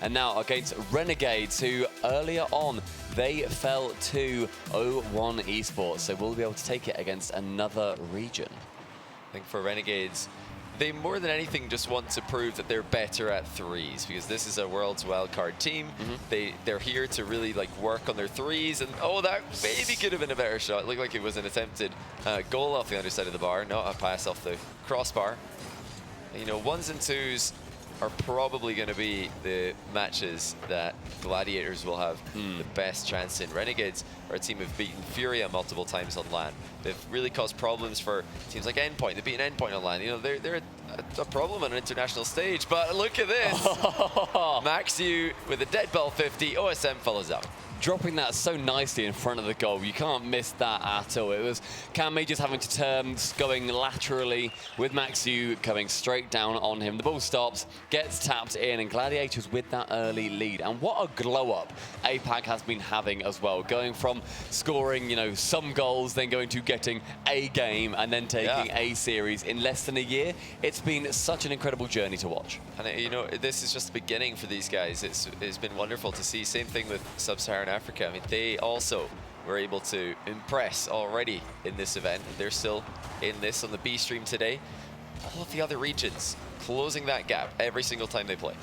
And now against Renegades, who earlier on, they fell to 0-1 Esports. So we'll be able to take it against another region. I think for Renegades, they more than anything just want to prove that they're better at threes, because this is a World's Wildcard team. They're here to really like work on their threes, and oh, that maybe could have been a better shot. It looked like it was an attempted goal off the underside of the bar, not a pass off the crossbar. You know, 1s and 2s are probably going to be the matches that Gladiators will have the best chance in. Renegades are a team who've beaten Furia multiple times on LAN. They've really caused problems for teams like Endpoint. They've beaten Endpoint on LAN. You know, they're a problem on an international stage. But look at this. Maxiu with a dead ball 50. OSM follows up. Dropping that so nicely in front of the goal. You can't miss that at all. It was Kami just having to turn, going laterally with Maxiu coming straight down on him. The ball stops, gets tapped in, and Gladiators with that early lead. And what a glow up APAC has been having as well. Going from scoring, you know, some goals, then going to getting a game, and then taking a series in less than a year. It's been such an incredible journey to watch. And you know, this is just the beginning for these guys. It's been wonderful to see. Same thing with Sub-Saharan Africa. I mean, they also were able to impress already in this event. They're still in this on the B stream today. All of the other regions closing that gap every single time they play.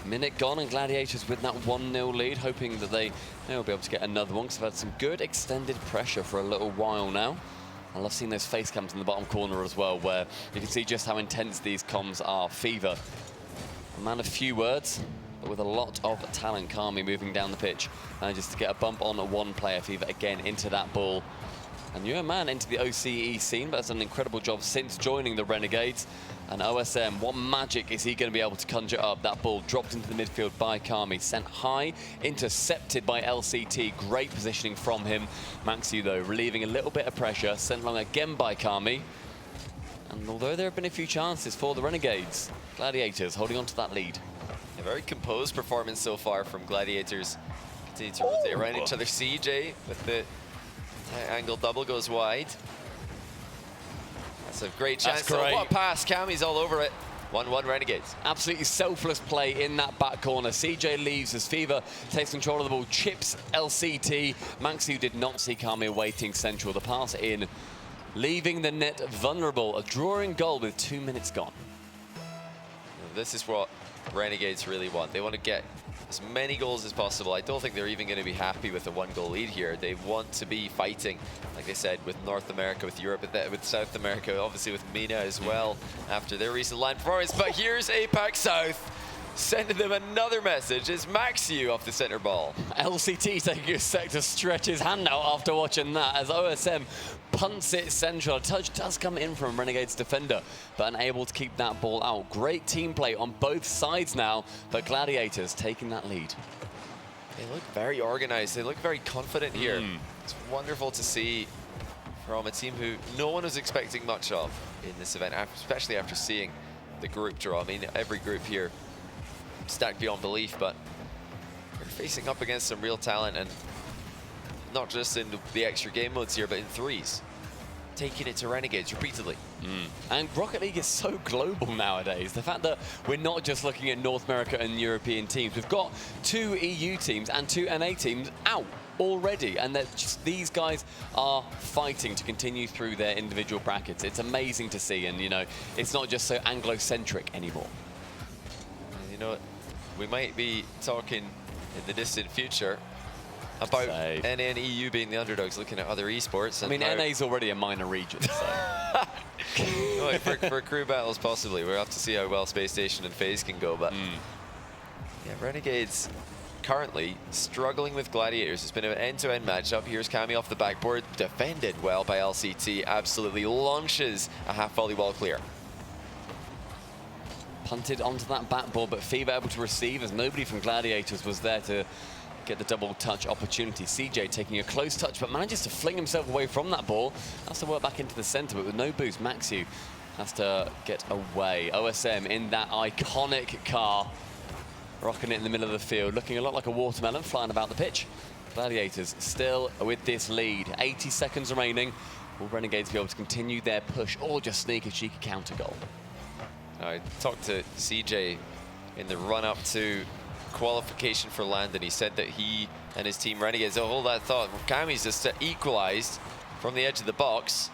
Minute gone, and Gladiators with that 1-0 lead, hoping that they'll be able to get another one, because they've had some good extended pressure for a little while now. I love seeing those face cams in the bottom corner as well, where you can see just how intense these comms are. Fever, a man of few words, but with a lot of talent. Kami moving down the pitch, just to get a bump on one player. Fever again into that ball. A newer man into the OCE scene, but has done an incredible job since joining the Renegades. And OSM, what magic is he going to be able to conjure up? That ball dropped into the midfield by Kami, sent high, intercepted by LCT. Great positioning from him. Maxiu, though, relieving a little bit of pressure, sent long again by Kami. And although there have been a few chances for the Renegades, Gladiators holding on to that lead. A very composed performance so far from Gladiators. Continue to rotate around each other. CJ with the angle double goes wide. That's a great chance. That's great. So what a pass. Kami's all over it. 1-1 Renegades. Absolutely selfless play in that back corner. CJ leaves as Fever takes control of the ball, chips LCT. Maxiu did not see Kami waiting central. The pass in, leaving the net vulnerable. A drawing goal with 2 minutes gone. This is what Renegades really want. They want to get as many goals as possible. I don't think they're even going to be happy with a 1-goal lead here. They want to be fighting, like they said, with North America, with Europe, with South America, obviously with MENA as well, after their recent LAN performance. But here's APAC South sending them another message. It's Maxiu off the center ball. LCT taking a sec to stretch his hand out after watching that, as OSM punts it central. A touch does come in from Renegade's defender, but unable to keep that ball out. Great team play on both sides now, but Gladiators taking that lead. They look very organized. They look very confident here. It's wonderful to see from a team who no one was expecting much of in this event, especially after seeing the group draw. I mean, every group here stacked beyond belief, but they're facing up against some real talent, and not just in the extra game modes here, but in threes. Taking it to Renegades repeatedly. And Rocket League is so global nowadays. The fact that we're not just looking at North America and European teams. We've got 2 EU teams and 2 NA teams out already, and that just these guys are fighting to continue through their individual brackets. It's amazing to see, and you know, it's not just so Anglo-centric anymore. You know, we might be talking in the distant future about NA and EU being the underdogs, looking at other esports. I mean, NA's already a minor region, so. No, for crew battles, possibly. We'll have to see how well Space Station and FaZe can go, but yeah, Renegades currently struggling with Gladiators. It's been an end-to-end matchup. Here's Kami off the backboard, defended well by LCT, absolutely launches a half volley wall clear. Punted onto that backboard, but Fever able to receive as nobody from Gladiators was there to get the double touch opportunity. CJ taking a close touch, but manages to fling himself away from that ball. Has to work back into the center, but with no boost, Maxiu has to get away. OSM in that iconic car, rocking it in the middle of the field, looking a lot like a watermelon flying about the pitch. Gladiators still with this lead. 80 seconds remaining. Will Renegades be able to continue their push or just sneak a cheeky counter goal? I talked to CJ in the run-up to qualification for London. He said that he and his team Renegades, hold that thought. Kami's just equalized from the edge of the box.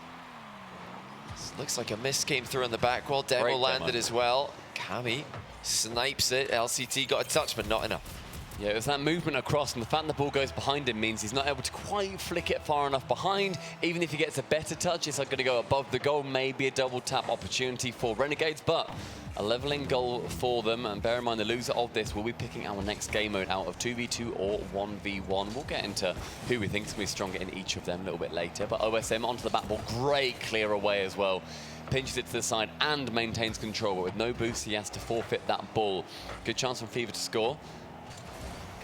This looks like a miss came through on the back wall. Demo landed as well. Kami snipes it. LCT got a touch, but not enough. Yeah, it was that movement across, and the fact the ball goes behind him means he's not able to quite flick it far enough behind. Even if he gets a better touch, it's not going to go above the goal. Maybe a double tap opportunity for Renegades, but a leveling goal for them. And bear in mind, the loser of this will be picking our next game mode out of 2v2 or 1v1. We'll get into who we think is going to be stronger in each of them a little bit later. But OSM onto the back ball, great clear away as well. Pinches it to the side and maintains control, but with no boost, he has to forfeit that ball. Good chance from Fever to score.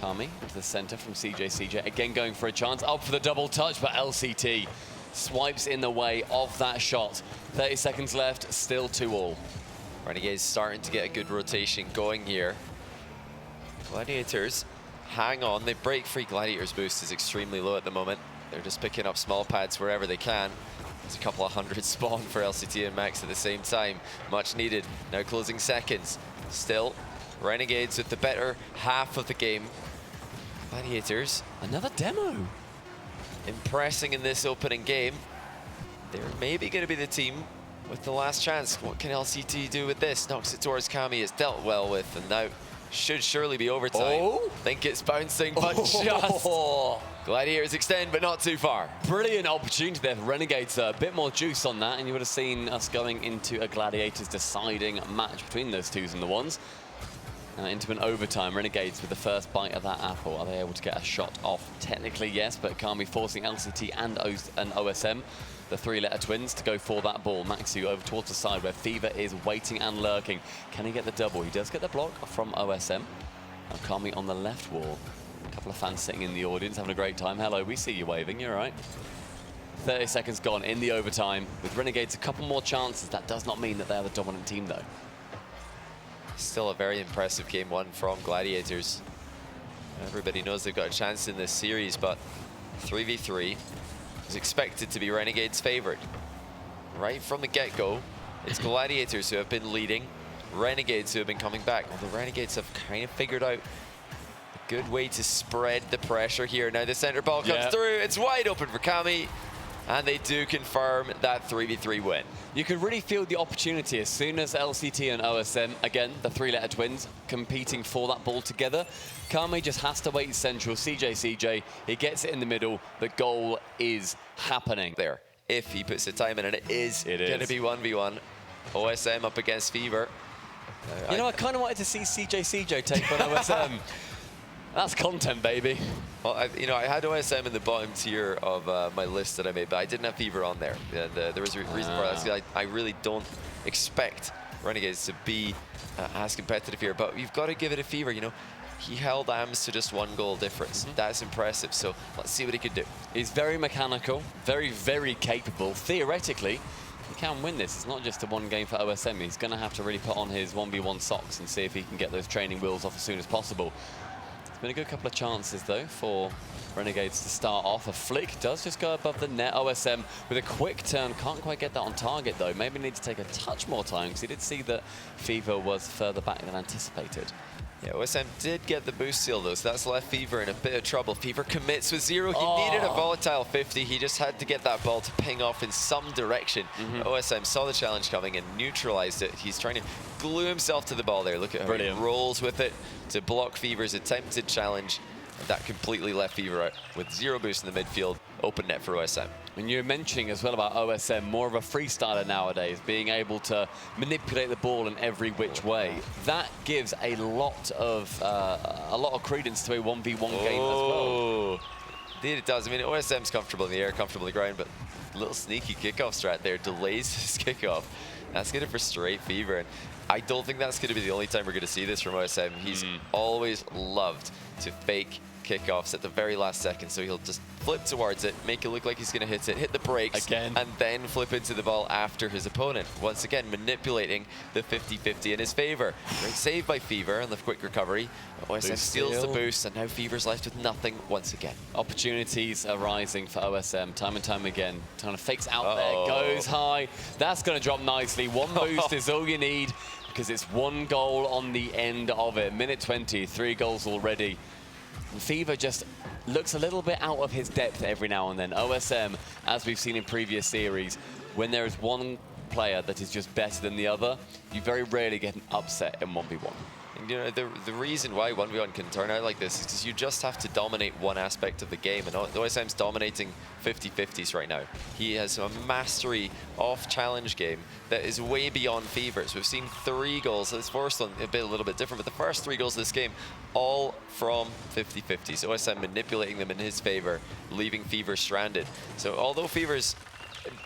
Kami into the center from CJ. Again going for a chance, up for the double touch, but LCT swipes in the way of that shot. 30 seconds left, still 2-all. Renegades starting to get a good rotation going here. Gladiators hang on, they break free. Gladiators boost is extremely low at the moment. They're just picking up small pads wherever they can. There's a couple of hundred spawn for LCT and Max at the same time. Much needed. Now closing seconds. Still, Renegades with the better half of the game. Gladiators, another demo. Impressing in this opening game. They're maybe going to be the team with the last chance. What can LCT do with this? Knocks it towards Kami. It's dealt well with, and now should surely be overtime. Oh. Think it's bouncing, but just. Gladiators extend, but not too far. Brilliant opportunity there for Renegades. A bit more juice on that, and you would have seen us going into a Gladiators deciding match between those twos and the ones. Into an overtime. Renegades with the first bite of that apple. Are they able to get a shot off? Technically, yes, but Kami forcing LCT and OSM, the three-letter twins, to go for that ball. Maxu over towards the side where Fever is waiting and lurking. Can he get the double? He does get the block from OSM. Now Kami on the left wall. A couple of fans sitting in the audience having a great time. Hello, we see you waving. You're right. 30 seconds gone in the overtime. With Renegades a couple more chances. That does not mean that they are the dominant team, though. Still a very impressive game one from Gladiators. Everybody knows they've got a chance in this series, but 3v3 is expected to be Renegades' favored. Right from the get-go, it's Gladiators who have been leading, Renegades who have been coming back. Well, the Renegades have kind of figured out a good way to spread the pressure here. Now the center ball comes through, it's wide open for Kami, and they do confirm that 3v3 win. You could really feel the opportunity as soon as LCT and OSM, again, the three-letter twins, competing for that ball together. Kami just has to wait central. CJ, he gets it in the middle. The goal is happening. There, if he puts the time in, and it is going to be 1v1. OSM up against Fever. You know, I kind of wanted to see CJ take on OSM. That's content, baby. Well, I had OSM in the bottom tier of my list that I made, but I didn't have Fever on there. There was a reason for that. I really don't expect Renegades to be as competitive here, but you've got to give it a Fever. You know, he held AMS to just 1 goal difference. That's impressive. So let's see what he can do. He's very mechanical, very, very capable. Theoretically, he can win this. It's not just a one game for OSM. He's going to have to really put on his 1v1 socks and see if he can get those training wheels off as soon as possible. Been a good couple of chances, though, for Renegades to start off. A flick does just go above the net. OSM with a quick turn. Can't quite get that on target, though. Maybe need to take a touch more time, because he did see that Fever was further back than anticipated. Yeah, OSM did get the boost seal, though, so that's left Fever in a bit of trouble. Fever commits with 0. He needed a volatile 50. He just had to get that ball to ping off in some direction. OSM saw the challenge coming and neutralized it. He's trying to glue himself to the ball there. Look at how he rolls with it to block Fever's attempted challenge. That completely left Fever out with 0 boost in the midfield. Open net for OSM. And you're mentioning as well about OSM, more of a freestyler nowadays, being able to manipulate the ball in every which way. That gives a lot of credence to a 1v1 game as well. Indeed it does. I mean, OSM's comfortable in the air, comfortable on the ground, but a little sneaky kickoff strat there delays his kickoff. That's going to frustrate Fever. And I don't think that's going to be the only time we're going to see this from OSM. He's always loved to fake kickoffs at the very last second, so he'll just flip towards it, make it look like he's going to hit it, hit the brakes, and then flip into the ball after his opponent. Once again, manipulating the 50-50 in his favor. Great save by Fever on the quick recovery. OSM steals the boost, and now Fever's left with nothing once again. Opportunities arising for OSM time and time again. Kind of fakes out there, goes high. That's going to drop nicely. 1 boost is all you need. because it's 1 goal on the end of it. Minute 20, 3 goals already. And Fever just looks a little bit out of his depth every now and then. OSM, as we've seen in previous series, when there is one player that is just better than the other, you very rarely get an upset in 1v1. And, you know, the reason why 1v1 can turn out like this is because you just have to dominate one aspect of the game, and OSM's dominating 50-50s right now. He has a mastery of challenge game that is way beyond Fever's. We've seen 3 goals. This first one a little bit different, but the first 3 goals of this game, all from 50-50s. OSM manipulating them in his favor, leaving Fever stranded. So although Fever's,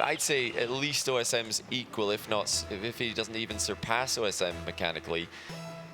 I'd say at least OSM's equal, if he doesn't even surpass OSM mechanically,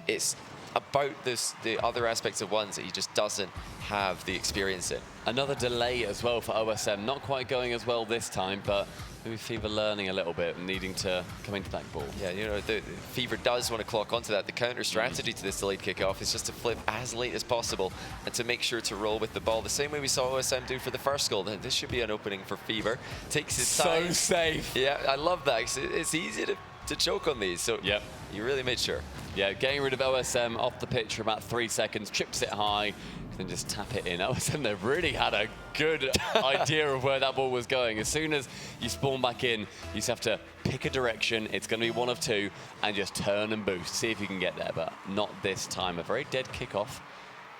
it's about the other aspects of ones that he just doesn't have the experience in. Another delay as well for OSM. Not quite going as well this time, but maybe Fever learning a little bit and needing to come into that ball. Yeah, you know, the Fever does want to clock onto that. The counter strategy to this delayed kickoff is just to flip as late as possible and to make sure to roll with the ball. The same way we saw OSM do for the first goal. This should be an opening for Fever. Takes his time. So safe. Yeah, I love that. It's easy to choke on these, so yep. You really made sure. Yeah, getting rid of OSM off the pitch for about 3 seconds, chips it high, then just tap it in. OSM, they've really had a good idea of where that ball was going. As soon as you spawn back in, you just have to pick a direction. It's going to be one of 2, and just turn and boost. See if you can get there, but not this time. A very dead kickoff,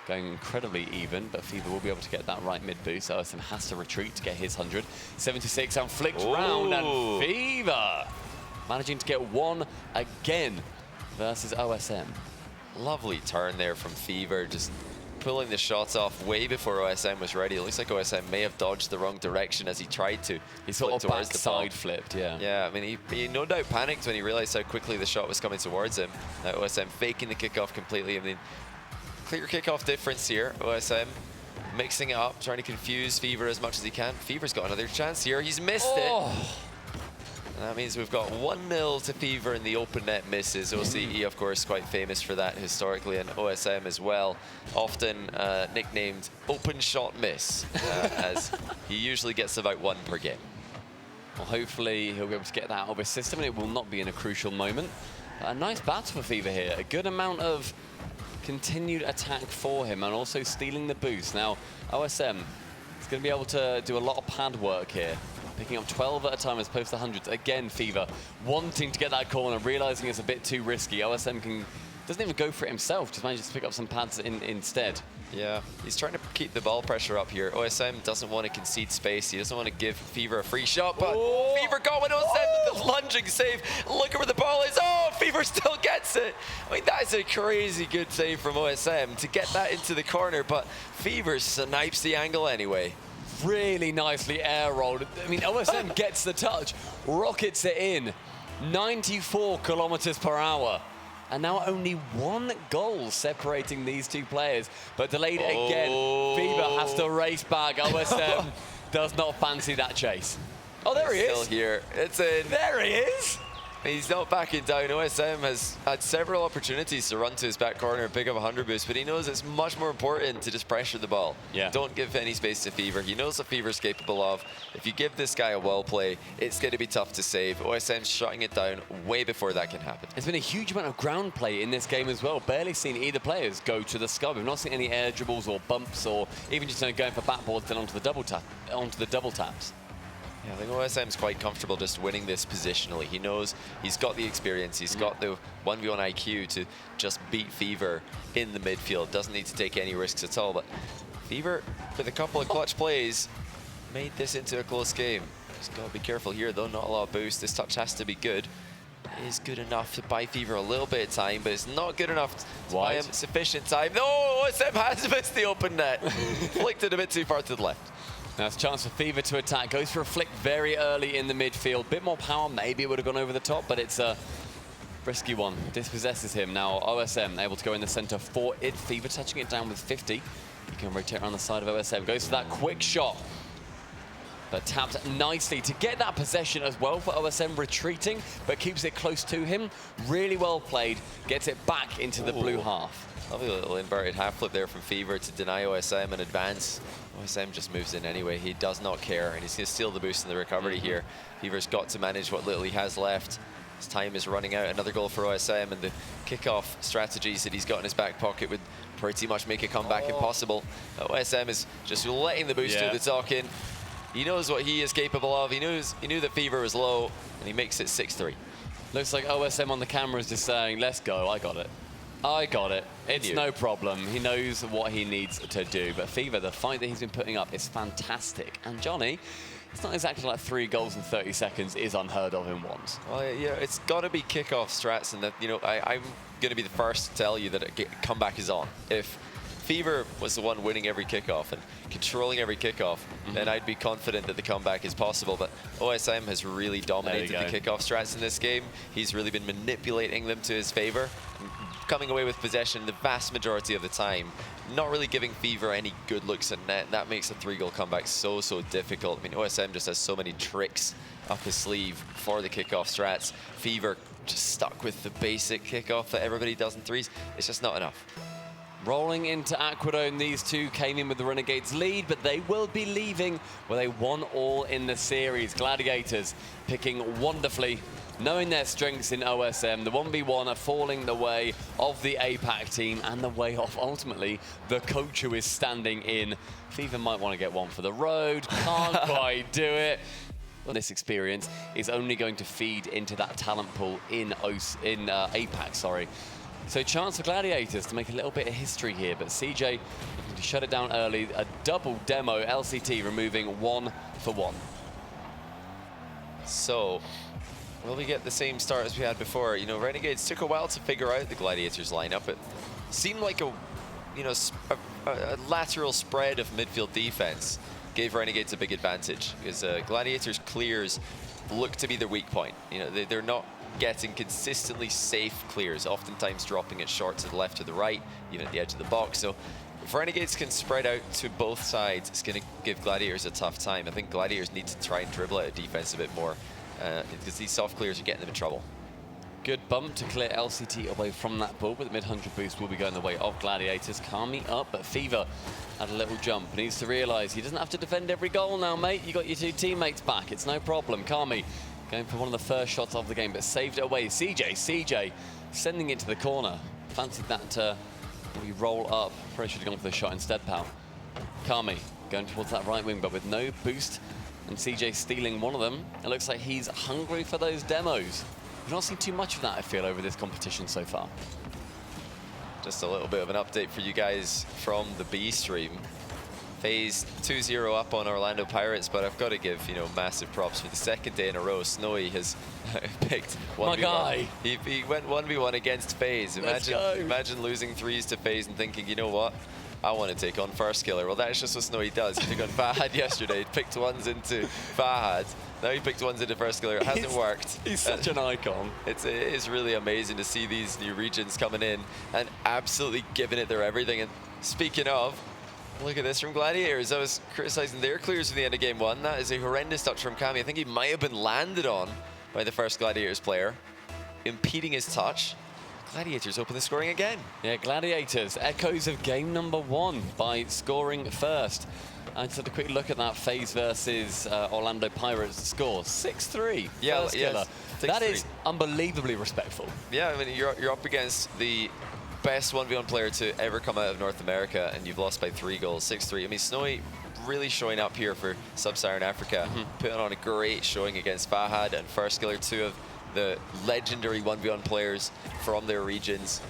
going incredibly even, but Fever will be able to get that right mid boost. OSM has to retreat to get his 100. 76 and flicked round, and Fever managing to get 1 again versus OSM. Lovely turn there from Fever, just pulling the shots off way before OSM was ready. It looks like OSM may have dodged the wrong direction as he tried to. He sort of backside flipped, yeah. Yeah, I mean, he no doubt panicked when he realized how quickly the shot was coming towards him. OSM faking the kickoff completely. I mean, clear kickoff difference here. OSM mixing it up, trying to confuse Fever as much as he can. Fever's got another chance here. He's missed it. And that means we've got 1-0 to Fever in the open net misses. OCE, of course, quite famous for that historically, and OSM as well, often nicknamed open shot miss, as he usually gets about 1 per game. Well, hopefully he'll be able to get that out of his system, and it will not be in a crucial moment. A nice battle for Fever here. A good amount of continued attack for him, and also stealing the boost. Now, OSM is going to be able to do a lot of pad work here, picking up 12 at a time as opposed to hundreds. Again, Fever wanting to get that corner, realizing it's a bit too risky. OSM doesn't even go for it himself, just manages to pick up some pads instead. Yeah, he's trying to keep the ball pressure up here. OSM doesn't want to concede space. He doesn't want to give Fever a free shot, but Fever got one. OSM with the lunging save. Look at where the ball is. Oh, Fever still gets it. I mean, that is a crazy good save from OSM to get that into the corner, but Fever snipes the angle anyway. Really nicely air rolled. I mean, OSM gets the touch, rockets it in, 94 kilometers per hour. And now only 1 goal separating these 2 players. But delayed again. Fever has to race back. OSM does not fancy that chase. Oh, there he is. Still here. It's in. There he is. He's not backing down. OSM has had several opportunities to run to his back corner and pick up a 100 boost, but he knows it's much more important to just pressure the ball. Yeah. Don't give any space to Fever. He knows what Fever's capable of. If you give this guy a wall play, it's going to be tough to save. OSM's shutting it down way before that can happen. There's been a huge amount of ground play in this game as well. Barely seen either players go to the sky. We've not seen any air dribbles or bumps, or even just going for backboards then onto the double taps. Yeah, I think OSM's quite comfortable just winning this positionally. He knows he's got the experience, he's got the 1v1 IQ to just beat Fever in the midfield. Doesn't need to take any risks at all, but Fever, with a couple of clutch plays, made this into a close game. Just gotta be careful here though, not a lot of boost. This touch has to be good. It is good enough to buy Fever a little bit of time, but it's not good enough to buy him sufficient time. No, OSM has missed the open net. Flicked it a bit too far to the left. Now it's a chance for Fever to attack. Goes for a flick very early in the midfield. Bit more power, maybe it would have gone over the top, but it's a risky one. Dispossesses him. Now OSM able to go in the center for it. Fever touching it down with 50. He can rotate around the side of OSM. Goes for that quick shot, but tapped nicely to get that possession as well for OSM, retreating, but keeps it close to him. Really well played. Gets it back into the blue half. Lovely little inverted half flip there from Fever to deny OSM and advance. OSM just moves in anyway. He does not care, and he's going to steal the boost in the recovery here. Fever's got to manage what little he has left. His time is running out. Another goal for OSM, and the kickoff strategies that he's got in his back pocket would pretty much make a comeback impossible. OSM is just letting the boost do the talking. He knows what he is capable of. He knew that Fever was low, and he makes it 6-3. Looks like OSM on the camera is just saying, let's go, I got it. I got it. It's no problem. He knows what he needs to do. But Fever, the fight that he's been putting up is fantastic. And Johnny, it's not exactly like 3 goals in 30 seconds is unheard of in ones. Well, yeah, it's got to be kickoff strats, and that, you know, I'm going to be the first to tell you that a comeback is on. If Fever was the one winning every kickoff and controlling every kickoff, then I'd be confident that the comeback is possible. But OSM has really dominated the kickoff strats in this game. He's really been manipulating them to his favor, coming away with possession the vast majority of the time, not really giving Fever any good looks at net. That makes a 3-goal comeback so difficult. I mean, OSM just has so many tricks up his sleeve for the kickoff strats. Fever just stuck with the basic kickoff that everybody does in threes. It's just not enough. Rolling into Aquadome, these two came in with the Renegades lead, but they will be leaving where they won all in the series. Gladiators picking wonderfully, knowing their strengths in OSM. The 1v1 are falling the way of the APAC team and the way of, ultimately, the coach who is standing in. Fever might want to get one for the road, can't quite do it. This experience is only going to feed into that talent pool in APAC, sorry. So chance for Gladiators to make a little bit of history here, but CJ looking to shut it down early. A double demo, LCT removing 1 for 1. So, will we get the same start as we had before? You know, Renegades took a while to figure out the Gladiators lineup. It seemed like a lateral spread of midfield defense gave Renegades a big advantage, because Gladiators clears look to be their weak point. You know, they're not getting consistently safe clears, oftentimes dropping it short to the left or the right, even at the edge of the box. So if Renegades can spread out to both sides, it's going to give Gladiators a tough time. I think Gladiators need to try and dribble out defense a bit more, because these soft clears are getting them in trouble. Good bump to clear LCT away from that ball, but the mid-100 boost will be going the way of Gladiators. Kami up, but Fever had a little jump. Needs to realise he doesn't have to defend every goal now, mate. You got your 2 teammates back. It's no problem. Kami going for one of the first shots of the game, but saved it away. CJ sending it to the corner. Fancied that we roll up. Probably should have gone for the shot instead, pal. Kami going towards that right wing, but with no boost, and CJ stealing one of them. It looks like he's hungry for those demos. We've not seen too much of that, I feel, over this competition so far. Just a little bit of an update for you guys from the B stream. FaZe 2-0 up on Orlando Pirates, but I've got to give, you know, massive props for the second day in a row. Snowy has picked 1v1. My guy. He went 1v1 against FaZe. Imagine losing 3s to FaZe and thinking, you know what? I want to take on First Killer. Well, that's just what Snowy does. He took on Fahad yesterday. He picked 1s into Fahad. Now he picked 1s into First Killer. It hasn't worked. He's such an icon. It is really amazing to see these new regions coming in and absolutely giving it their everything. And speaking of, look at this from Gladiators. I was criticizing their clears at the end of game 1. That is a horrendous touch from Kami. I think he might have been landed on by the first Gladiators player, impeding his touch. Gladiators open the scoring again. Yeah, Gladiators, echoes of game number 1 by scoring first. I just had a quick look at that FaZe versus Orlando Pirates score. 6-3. Yeah, that is unbelievably respectful. Yeah, I mean, you're up against the best 1v1 player to ever come out of North America, and you've lost by 3 goals, 6-3. I mean, Snowy really showing up here for Sub-Saharan Africa, putting on a great showing against Fahad and First Killer, 2 of the legendary 1v1 players from their regions.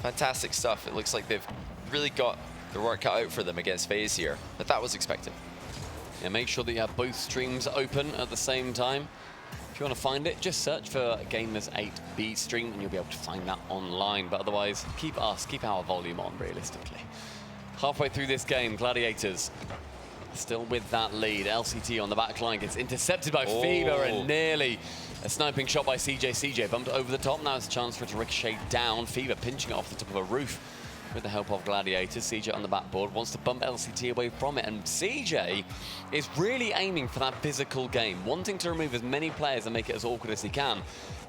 Fantastic stuff. It looks like they've really got their work cut out for them against FaZe here, but that was expected. Yeah, make sure that you have both streams open at the same time. If you want to find it, just search for Gamers8 B stream and you'll be able to find that online. But otherwise, keep our volume on, realistically. Halfway through this game, Gladiators still with that lead. LCT on the back line gets intercepted by Fever, and nearly a sniping shot by CJ. CJ bumped over the top. Now it's a chance for it to ricochet down. Fever pinching it off the top of a roof with the help of Gladiators. CJ on the backboard wants to bump LCT away from it, and CJ is really aiming for that physical game, wanting to remove as many players and make it as awkward as he can.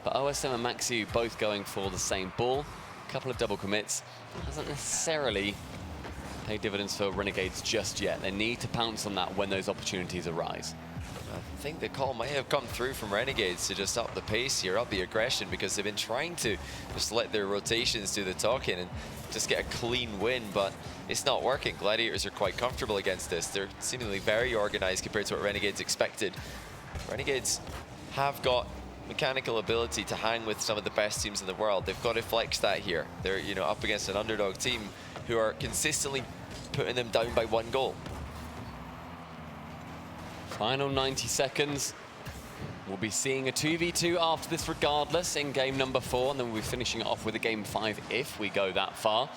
But OSM and Maxiu both going for the same ball. A couple of double commits. Hasn't necessarily paid dividends for Renegades just yet. They need to pounce on that when those opportunities arise. I think the call might have come through from Renegades to just up the pace here, up the aggression, because they've been trying to just let their rotations do the talking and just get a clean win, but it's not working. Gladiators are quite comfortable against this. They're seemingly very organized compared to what Renegades expected. Renegades have got mechanical ability to hang with some of the best teams in the world. They've got to flex that here. They're, you know, up against an underdog team who are consistently putting them down by 1 goal. Final 90 seconds. We'll be seeing a 2v2 after this regardless in game number 4, and then we'll be finishing it off with a game 5 if we go that far.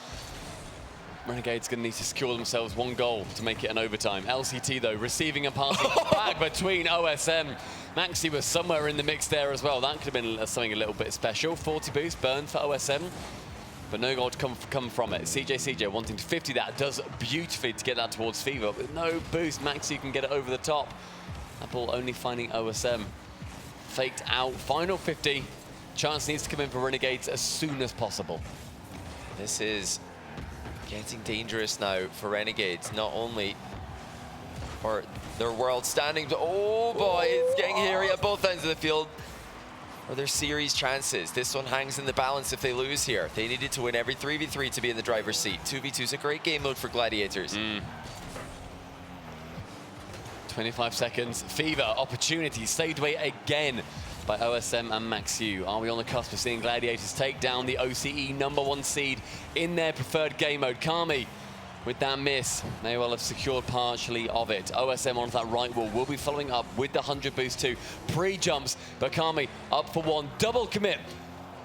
Renegades going to need to secure themselves 1 goal to make it an overtime. LCT, though, receiving a passing back between OSM. Maxi was somewhere in the mix there as well. That could have been something a little bit special. 40 boost burned for OSM, but no goal to come from it. CJ wanting to 50 that. Does beautifully to get that towards Fever. With no boost, Maxi can get it over the top. That ball only finding OSM. Faked out. Final 50. Chance needs to come in for Renegades as soon as possible. This is getting dangerous now for Renegades. Not only are their world standing, but oh boy, it's getting hairy at both ends of the field. Or their series chances. This one hangs in the balance if they lose here. They needed to win every 3v3 to be in the driver's seat. 2v2 is a great game mode for Gladiators. 25 seconds. Fever, opportunity, saved away again by OSM and Maxiu. Are we on the cusp of seeing Gladiators take down the OCE #1 seed in their preferred game mode? Kami, with that miss, may well have secured partially of it. OSM onto that right wall will be following up with the 100 boost too. Pre-jumps, but Kami up for 1. Double commit.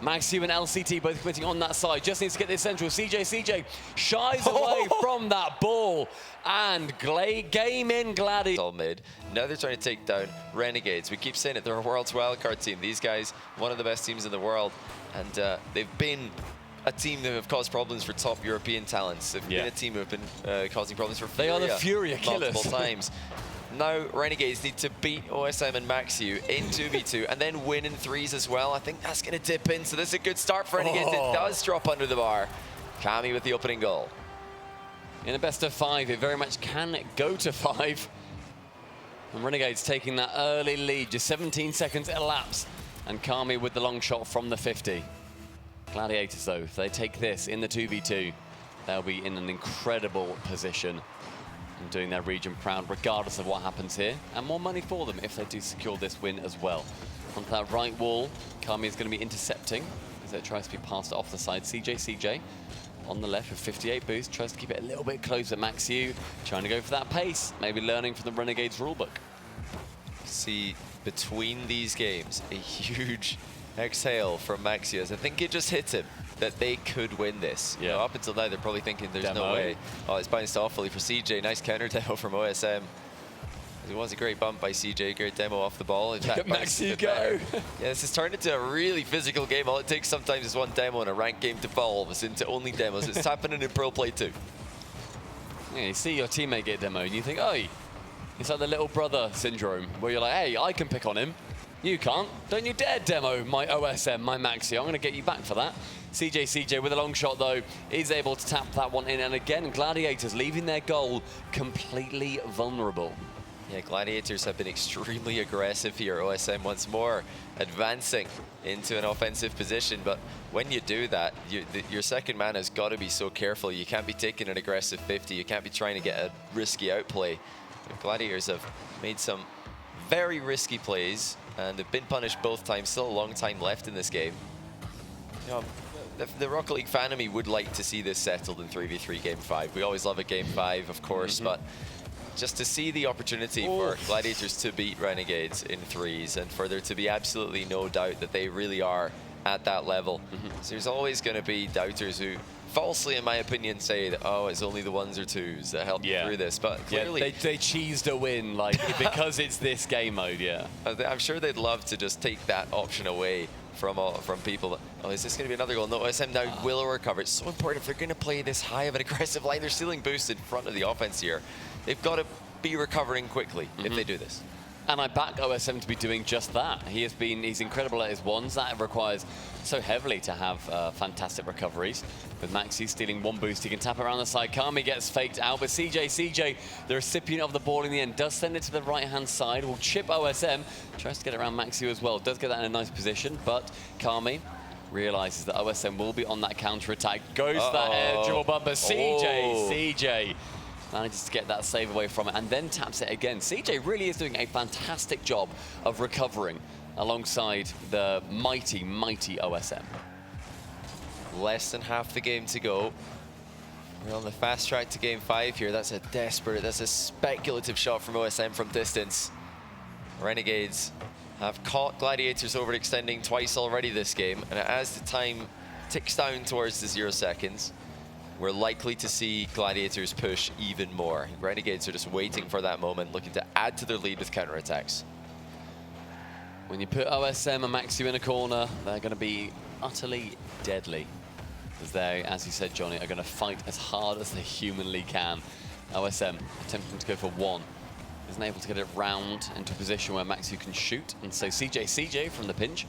Maxiu and LCT both committing on that side. Just needs to get this central. CJ shies away from that ball. And game in Gladiators. All mid. Now they're trying to take down Renegades. We keep saying it, they're a world's wildcard team. These guys, one of the best teams in the world. And they've been a team that have caused problems for top European talents. They've been a team who have been causing problems for Furia. They are the Furia killers. Multiple times. Now Renegades need to beat OSM and Maxiu in 2v2 and then win in 3s as well. I think that's going to dip in, so this is a good start for Renegades. It does drop under the bar. Kami with the opening goal. In a best of 5, it very much can go to 5. And Renegades taking that early lead, just 17 seconds elapse. And Kami with the long shot from the 50. Gladiators, though, if they take this in the 2v2, they'll be in an incredible position and doing their region proud, regardless of what happens here. And more money for them if they do secure this win as well. Onto that right wall, Kami is going to be intercepting as it tries to be passed off the side. CJ on the left with 58 boost, tries to keep it a little bit closer. Maxiu trying to go for that pace, maybe learning from the Renegades rulebook. See, between these games, a huge exhale from Maxiu, as I think it just hit him that they could win this. You know, up until now, they're probably thinking there's no way. Oh, it's bounced awfully for CJ. Nice counter demo from OSM. It was a great bump by CJ. Great demo off the ball. In fact, Maxiu go. Yeah, this has turned into a really physical game. All it takes sometimes is one demo in a ranked game to evolve us into only demos. It's happening in pro play too. Yeah, you see your teammate get demoed and you think, oh, it's like the little brother syndrome where you're like, hey, I can pick on him. You can't. Don't you dare demo my OSM, my Maxi. I'm going to get you back for that. CJ with a long shot, though, is able to tap that one in. And again, Gladiators leaving their goal completely vulnerable. Yeah, Gladiators have been extremely aggressive here. OSM once more advancing into an offensive position. But when you do that, your second man has got to be so careful. You can't be taking an aggressive 50. You can't be trying to get a risky outplay. The Gladiators have made some very risky plays and have been punished both times. Still a long time left in this game. You know, the Rocket League fan of me would like to see this settled in 3v3 game 5. We always love a game 5, of course, but just to see the opportunity for Gladiators to beat Renegades in 3s and for there to be absolutely no doubt that they really are at that level. So there's always going to be doubters who falsely, in my opinion, say that, oh, it's only the 1s or 2s that help you through this. But clearly, they cheesed a win, like, because it's this game mode, I'm sure they'd love to just take that option away from people. Oh, is this going to be another goal? No, OSM now will recover. It's so important if they're going to play this high of an aggressive line. They're stealing boost in front of the offense here. They've got to be recovering quickly if they do this. And I back OSM to be doing just that. He's incredible at his ones. That requires so heavily to have fantastic recoveries. With Maxi stealing one boost, he can tap around the side. Kami gets faked out, but CJ, the recipient of the ball in the end, does send it to the right-hand side. Will chip OSM, tries to get around Maxi as well. Does get that in a nice position, but Kami realizes that OSM will be on that counter-attack. Goes to that air dual bumper. CJ manages to get that save away from it and then taps it again. CJ really is doing a fantastic job of recovering alongside the mighty OSM. Less than half the game to go. We're on the fast track to game 5 here. That's a speculative shot from OSM from distance. Renegades have caught Gladiators overextending twice already this game, and as the time ticks down towards the 0 seconds, we're likely to see Gladiators push even more. Renegades are just waiting for that moment, looking to add to their lead with counterattacks. When you put OSM and Maxi in a corner, they're going to be utterly deadly. As they, as you said, Johnny, are going to fight as hard as they humanly can. OSM attempting to go for one. Isn't able to get it round into a position where Maxi can shoot. And so CJ from the pinch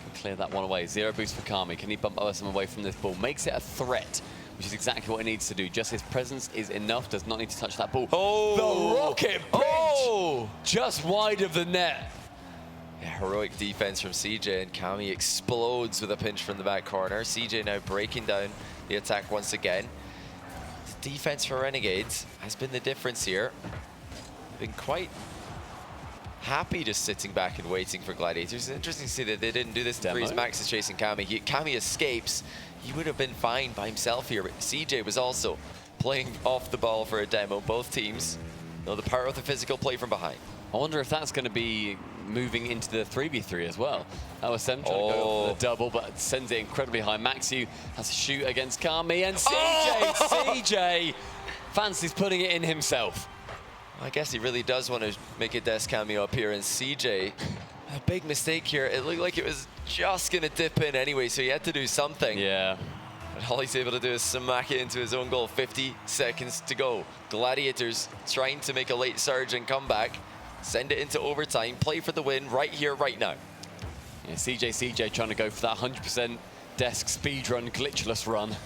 can clear that one away. 0 boost for Kami. Can he bump OSM away from this ball? Makes it a threat, which is exactly what he needs to do. Just his presence is enough. Does not need to touch that ball. The rocket pinch! Just wide of the net. Yeah, heroic defense from CJ, and Kami explodes with a pinch from the back corner. CJ now breaking down the attack once again. The defense for Renegades has been the difference here. They've been quite happy just sitting back and waiting for Gladiators. It's interesting to see that they didn't do this to freeze. Max is chasing Kami. Kami escapes. He would have been fine by himself here, but CJ was also playing off the ball for a demo. Both teams know the power of the physical play from behind. I wonder if that's going to be moving into the 3v3 as well. OSM trying to go for the double, but sends it incredibly high. Maxu has to shoot against Kami, and CJ fancies putting it in himself. I guess he really does want to make a desk cameo up here, and CJ, a big mistake here. It looked like it was just going to dip in anyway, so he had to do something. Yeah. And all he's able to do is smack it into his own goal. 50 seconds to go. Gladiators trying to make a late surge and come back. Send it into overtime. Play for the win right here, right now. Yeah, CJ trying to go for that 100% desk speedrun, glitchless run.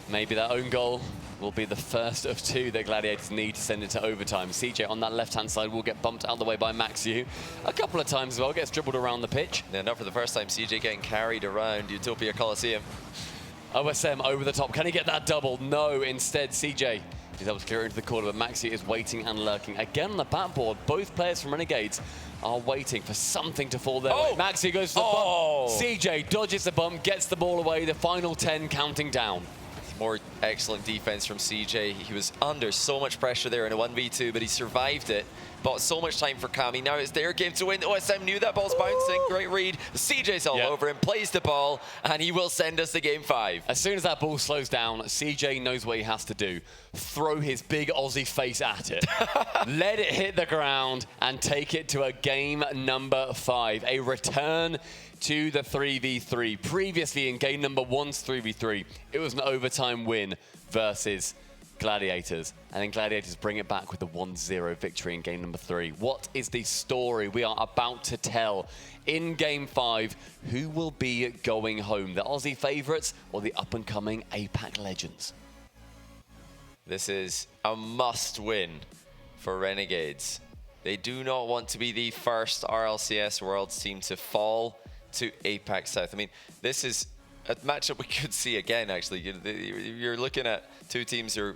Maybe that own goal will be the first of 2 that Gladiators need to send it to overtime. CJ on that left-hand side will get bumped out of the way by Maxu. A couple of times as well, gets dribbled around the pitch. Yeah, not for the first time, CJ getting carried around Utopia Coliseum. OSM over the top. Can he get that double? No, instead CJ is able to clear it into the corner, but Maxi is waiting and lurking. Again on the backboard, both players from Renegades are waiting for something to fall their way. Maxi goes for the bump. CJ dodges the bump, gets the ball away. The final 10 counting down. More excellent defense from CJ. He was under so much pressure there in a 1v2, but he survived it. Bought so much time for Kami. Now it's their game to win. OSM knew that ball's bouncing. Great read. CJ's all over him, plays the ball, and he will send us to game 5. As soon as that ball slows down, CJ knows what he has to do. Throw his big Aussie face at it. Let it hit the ground and take it to a game number 5. A return to the 3v3. Previously in game number 1's 3v3, it was an overtime win versus Gladiators, and then Gladiators bring it back with the 1-0 victory in game number 3. What is the story we are about to tell in game 5? Who will be going home? The Aussie favourites or the up-and-coming APAC legends? This is a must-win for Renegades. They do not want to be the first RLCS Worlds team to fall to APAC South. I mean, this is a matchup we could see again, actually. You're looking at 2 teams who are